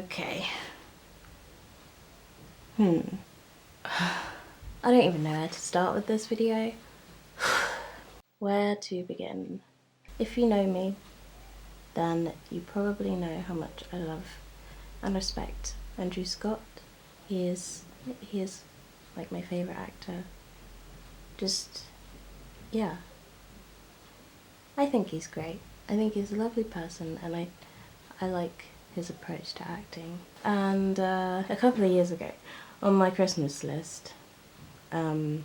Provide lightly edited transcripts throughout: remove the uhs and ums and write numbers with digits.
Okay. I don't even know where to start with this video. Where to begin? If you know me, then you probably know how much I love and respect Andrew Scott. He is like my favourite actor. Just, yeah. I think he's great. I think he's a lovely person, and I like his approach to acting. And a couple of years ago, on my Christmas list, I'd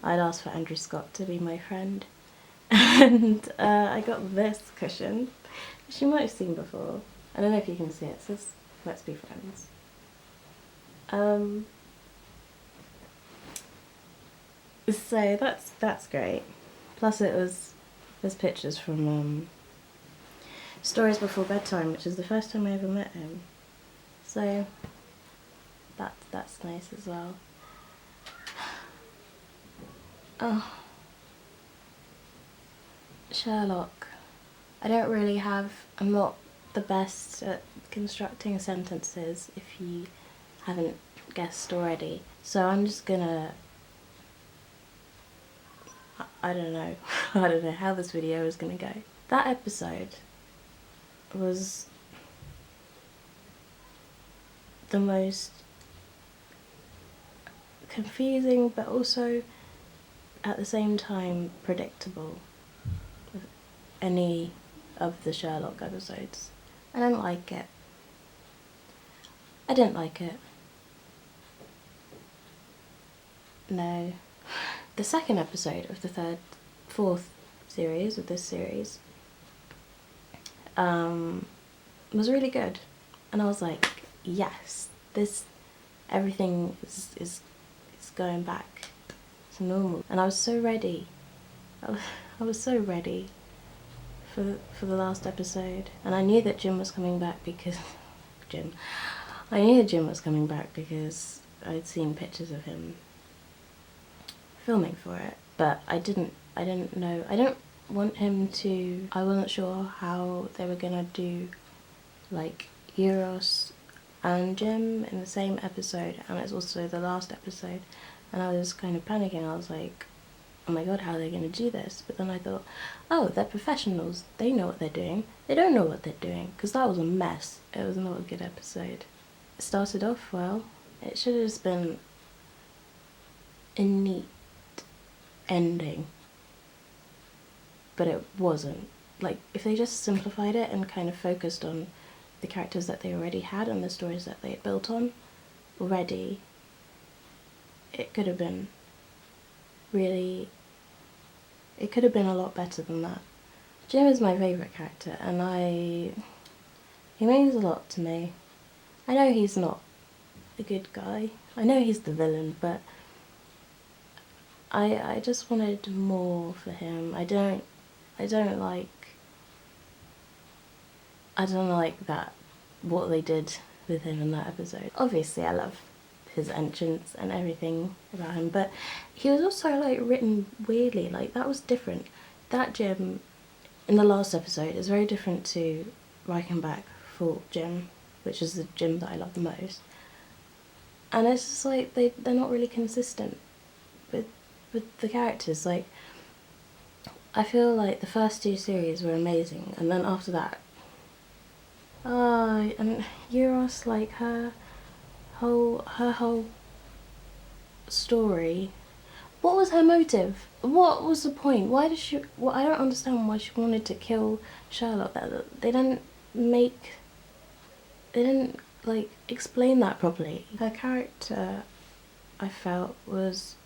asked for Andrew Scott to be my friend, and I got this cushion, which you might have seen before. I don't know if you can see it. It says, "Let's be friends." So that's great. Plus there's pictures from Stories Before Bedtime, which is the first time I ever met him. So that's nice as well. Oh, Sherlock. I'm not the best at constructing sentences, if you haven't guessed already. So I'm just gonna, I don't know how this video is gonna go. That episode was the most confusing, but also at the same time predictable of any of the Sherlock episodes. I didn't like it. No. The second episode of the fourth series of this series was really good, and I was like, yes, everything is going back to normal, and I was so ready. I was so ready for the last episode, and I knew that Jim was coming back because I knew that Jim was coming back because I'd seen pictures of him filming for it, but I didn't know. I don't want him to. I wasn't sure how they were gonna do like Euros and Jim in the same episode, and it's also the last episode, and I was kind of panicking. I was like, oh my god, how are they going to do this? But then I thought, oh, they're professionals, they know what they're doing. They don't know what they're doing, because that was a mess. It was not a good episode. It started off well. It should have just been a neat ending, but it wasn't. Like, if they just simplified it and kind of focused on the characters that they already had and the stories that they had built on already, it could have been it could have been a lot better than that. Jim is my favourite character, and he means a lot to me. I know he's not a good guy. I know he's the villain, but I just wanted more for him. I don't like that, what they did with him in that episode. Obviously I love his entrance and everything about him, but he was also like written weirdly. Like, that was different. That Jim in the last episode is very different to Reichenbach for Jim, which is the Jim that I love the most. And it's just like they're not really consistent with the characters. Like, I feel like the first two series were amazing, and then after that, and Euros, like her whole story. What was her motive? What was the point? Why did she? Well, I don't understand why she wanted to kill Sherlock. They didn't like explain that properly. Her character, I felt, was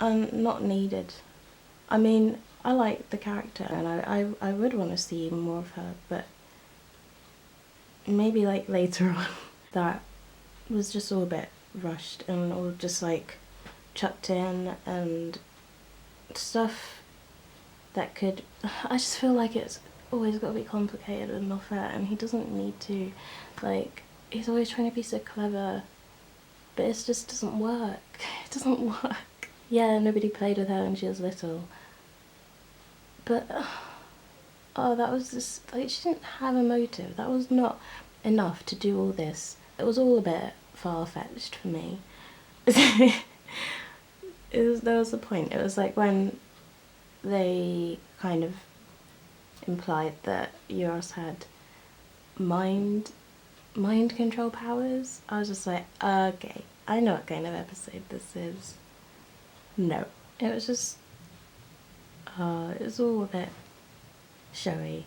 not needed. I mean, I like the character, and I would want to see more of her, but maybe like later on. That was just all a bit rushed and all just like chucked in, and stuff that could, I just feel like it's always got to be complicated and not fair, and he doesn't need to. Like, he's always trying to be so clever, but it just doesn't work. It doesn't work. Yeah, nobody played with her when she was little, but oh, that was just like, she didn't have a motive. That was not enough to do all this. It was all a bit far-fetched for me. There was a point. It was like when they kind of implied that Euros had mind control powers. I was just like, okay, I know what kind of episode this is. No. It was just, it was all a bit showy.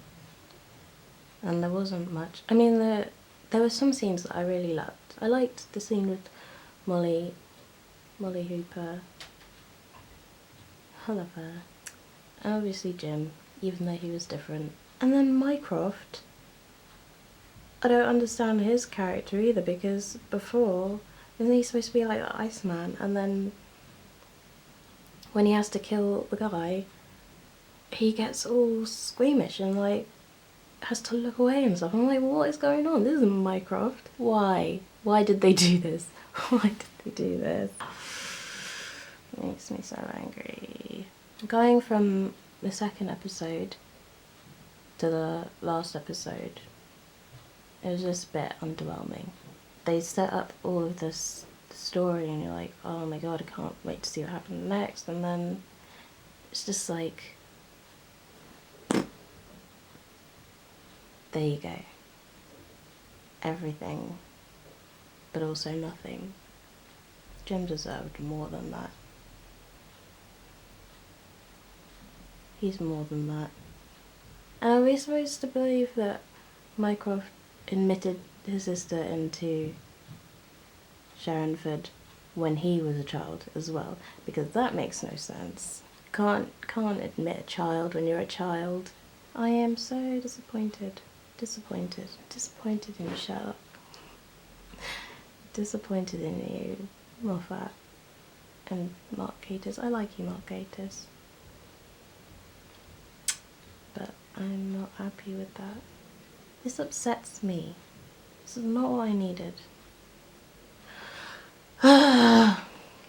And there wasn't much. I mean, there were some scenes that I really loved. I liked the scene with Molly Hooper. I love her. And obviously Jim, even though he was different. And then Mycroft, I don't understand his character either, because before, isn't he supposed to be like the Iceman? And then when he has to kill the guy, he gets all squeamish and like has to look away and stuff. I'm like, what is going on? This isn't Mycroft. Why? Why did they do this? Why did they do this? It makes me so angry. Going from the second episode to the last episode, it was just a bit underwhelming. They set up all of this story and you're like, oh my god, I can't wait to see what happens next, and then it's just like, there you go. Everything, but also nothing. Jim deserved more than that. He's more than that. And are we supposed to believe that Mycroft admitted his sister into Sharonford when he was a child as well? Because that makes no sense. Can't admit a child when you're a child. I am so disappointed. Disappointed in you, Sherlock. Disappointed in you, Moffat. And Mark Gatiss. I like you, Mark Gatiss. But I'm not happy with that. This upsets me. This is not what I needed.